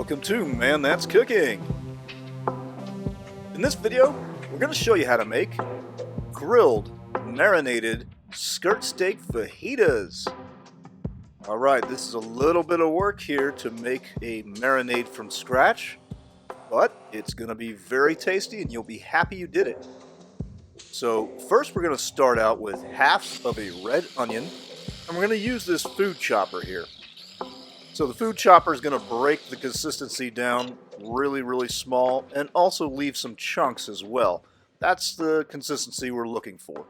Welcome to Man That's Cooking. In this video, we're going to show you how to make grilled marinated skirt steak fajitas. Alright, this is a little bit of work here to make a marinade from scratch, but it's going to be very tasty and you'll be happy you did it. So first we're going to start out with half of a red onion, and we're going to use this food chopper here. So the food chopper is going to break the consistency down really small and also leave some chunks as well. That's the consistency we're looking for.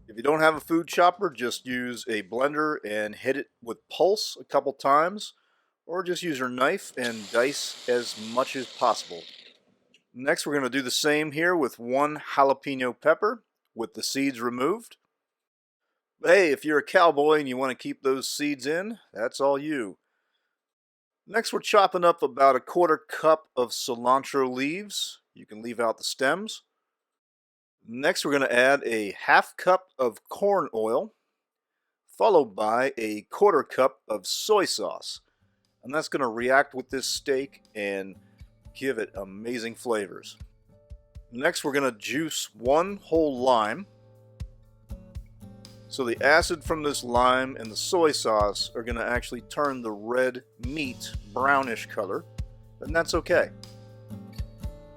If you don't have a food chopper, just use a blender and hit it with pulse a couple times, or just use your knife and dice as much as possible. Next we're going to do the same here with one jalapeno pepper with the seeds removed. But hey, if you're a cowboy and you want to keep those seeds in, that's all you. Next we're chopping up about a quarter cup of cilantro leaves. You can leave out the stems. Next we're going to add a half cup of corn oil, followed by a quarter cup of soy sauce. And that's going to react with this steak and give it amazing flavors. Next we're going to juice one whole lime. So the acid from this lime and the soy sauce are going to actually turn the red meat brownish color, and that's okay.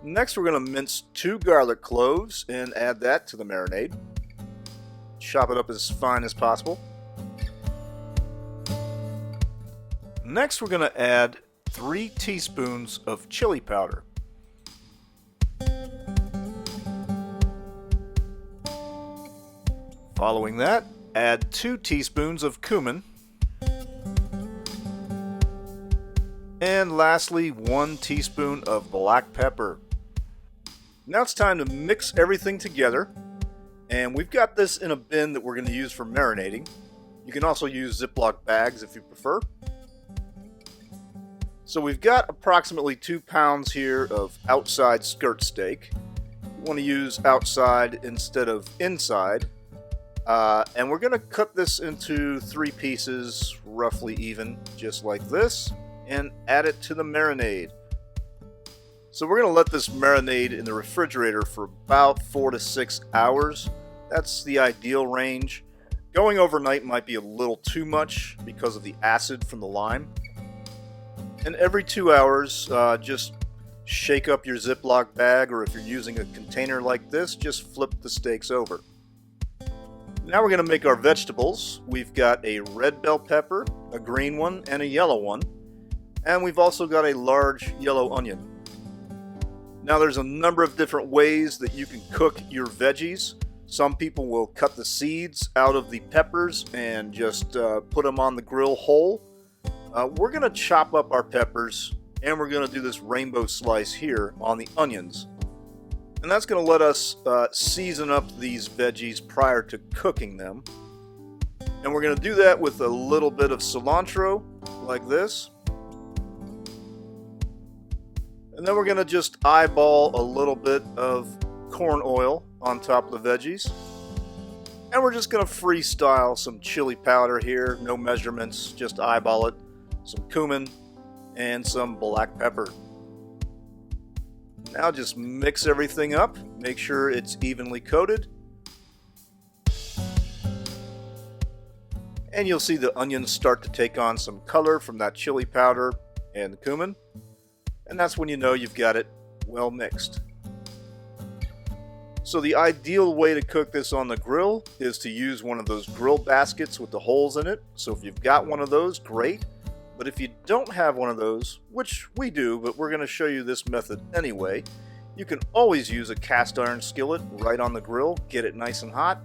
Next we're going to mince 2 garlic cloves and add that to the marinade. Chop it up as fine as possible. Next we're going to add 3 teaspoons of chili powder. Following that, add 2 teaspoons of cumin. And lastly, 1 teaspoon of black pepper. Now it's time to mix everything together. And we've got this in a bin that we're going to use for marinating. You can also use Ziploc bags if you prefer. So we've got approximately 2 pounds here of outside skirt steak. You want to use outside instead of inside. And we're going to cut this into 3 pieces, roughly even, just like this, and add it to the marinade. So we're going to let this marinade in the refrigerator for about 4 to 6 hours. That's the ideal range. Going overnight might be a little too much because of the acid from the lime. And every 2 hours, just shake up your Ziploc bag, or if you're using a container like this, just flip the steaks over. Now we're going to make our vegetables. We've got a red bell pepper, a green one, and a yellow one. And we've also got a large yellow onion. Now there's a number of different ways that you can cook your veggies. Some people will cut the seeds out of the peppers and just put them on the grill whole. We're going to chop up our peppers, and we're going to do this rainbow slice here on the onions. And that's going to let us season up these veggies prior to cooking them. And we're going to do that with a little bit of cilantro, like this. And then we're going to just eyeball a little bit of corn oil on top of the veggies. And we're just going to freestyle some chili powder here, no measurements, just eyeball it. Some cumin and some black pepper. Now just mix everything up, make sure it's evenly coated. And you'll see the onions start to take on some color from that chili powder and the cumin. And that's when you know you've got it well mixed. So the ideal way to cook this on the grill is to use one of those grill baskets with the holes in it. So if you've got one of those, great. But if you don't have one of those, which we do, but we're going to show you this method anyway, you can always use a cast iron skillet right on the grill, get it nice and hot.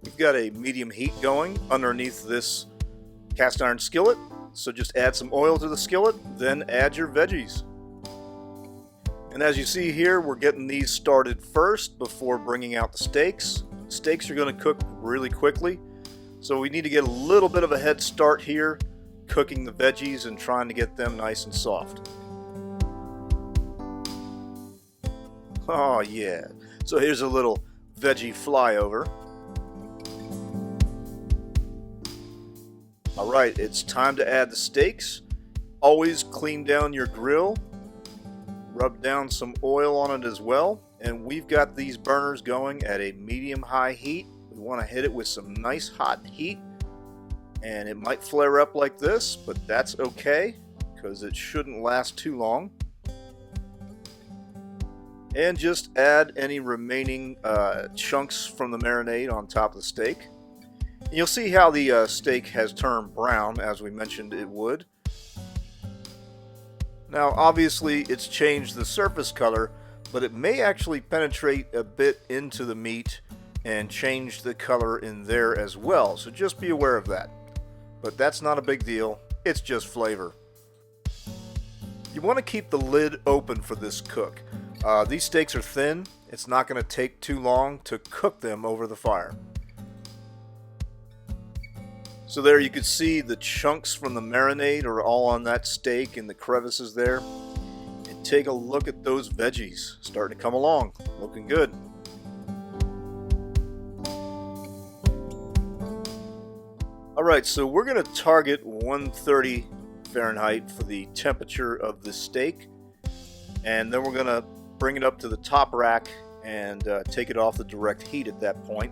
We've got a medium heat going underneath this cast iron skillet, so just add some oil to the skillet, then add your veggies. And as you see here, we're getting these started first before bringing out the steaks. Steaks are going to cook really quickly, so we need to get a little bit of a head start here, cooking the veggies and trying to get them nice and soft. Oh yeah, so here's a little veggie flyover. Alright, it's time to add the steaks. always clean down your grill, rub down some oil on it as well, and we've got these burners going at a medium-high heat. We want to hit it with some nice hot heat, and it might flare up like this, but that's okay because it shouldn't last too long. And just add any remaining chunks from the marinade on top of the steak. And you'll see how the steak has turned brown, as we mentioned it would. Now obviously it's changed the surface color, but it may actually penetrate a bit into the meat and change the color in there as well, so just be aware of that. But that's not a big deal, it's just flavor. You want to keep the lid open for this cook. These steaks are thin, it's not going to take too long to cook them over the fire. So there you can see the chunks from the marinade are all on that steak and the crevices there. And take a look at those veggies, starting to come along, looking good. Alright, so we're going to target 130 Fahrenheit for the temperature of the steak. And then we're going to bring it up to the top rack and take it off the direct heat at that point.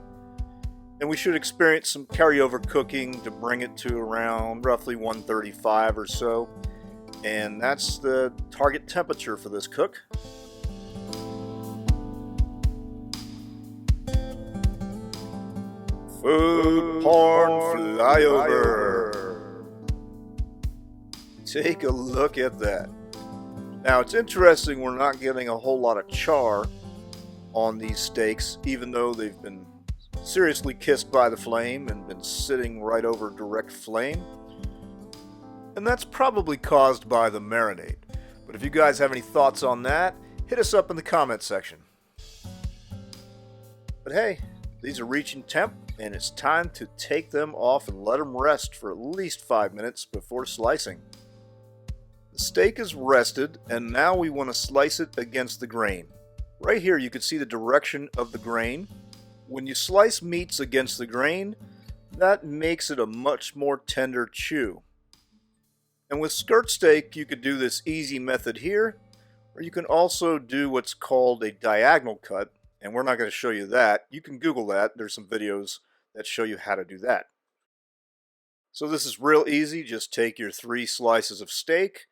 And we should experience some carryover cooking to bring it to around roughly 135 or so. And that's the target temperature for this cook. Food porn flyover. Take a look at that. Now it's interesting we're not getting a whole lot of char on these steaks, even though they've been seriously kissed by the flame and been sitting right over direct flame. And that's probably caused by the marinade. But if you guys have any thoughts on that, hit us up in the comment section. But hey, these are reaching temp, and it's time to take them off and let them rest for at least 5 minutes before slicing. The steak is rested, and now we want to slice it against the grain. Right here you can see the direction of the grain. When you slice meats against the grain, that makes it a much more tender chew. And with skirt steak, you could do this easy method here, or you can also do what's called a diagonal cut, and we're not going to show you that. You can Google that. There's some videos that show you how to do that. So this is real easy. Just take your 3 slices of steak,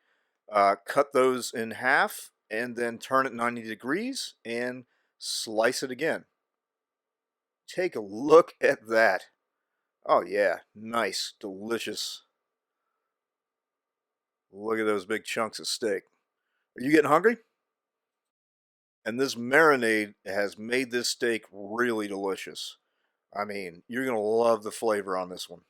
cut those in half, and then turn it 90 degrees and slice it again. Take a look at that. Oh yeah, nice, delicious. Look at those big chunks of steak. Are you getting hungry? And this marinade has made this steak really delicious. I mean, you're going to love the flavor on this one.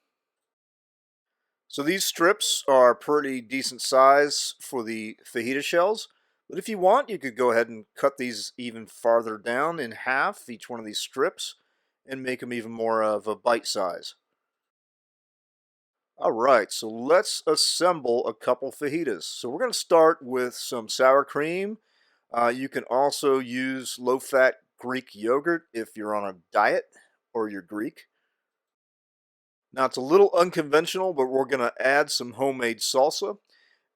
So these strips are pretty decent size for the fajita shells. But if you want, you could go ahead and cut these even farther down in half, each one of these strips, and make them even more of a bite size. Alright, so let's assemble a couple fajitas. So we're going to start with some sour cream. You can also use low-fat Greek yogurt if you're on a diet or you're Greek. Now it's a little unconventional, but we're going to add some homemade salsa.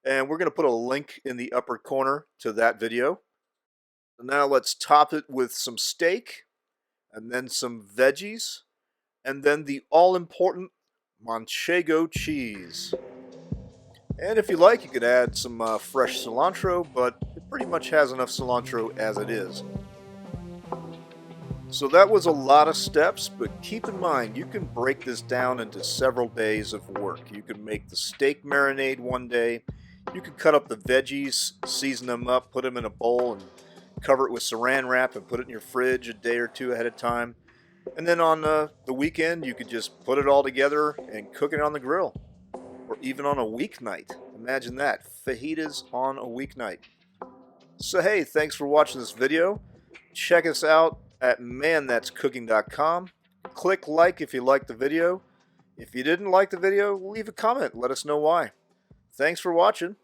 And we're going to put a link in the upper corner to that video. Now let's top it with some steak, and then some veggies, and then the all-important manchego cheese. And if you like, you could add some fresh cilantro, but it pretty much has enough cilantro as it is. So that was a lot of steps, but keep in mind you can break this down into several days of work. You can make the steak marinade one day, you can cut up the veggies, season them up, put them in a bowl, and cover it with saran wrap and put it in your fridge a day or two ahead of time. And then on the weekend, you could just put it all together and cook it on the grill. Or even on a weeknight. Imagine that, fajitas on a weeknight. So hey, thanks for watching this video. Check us out at manthat'scooking.com. Click like if you liked the video. If you didn't like the video, leave a comment. Let us know why. Thanks for watching.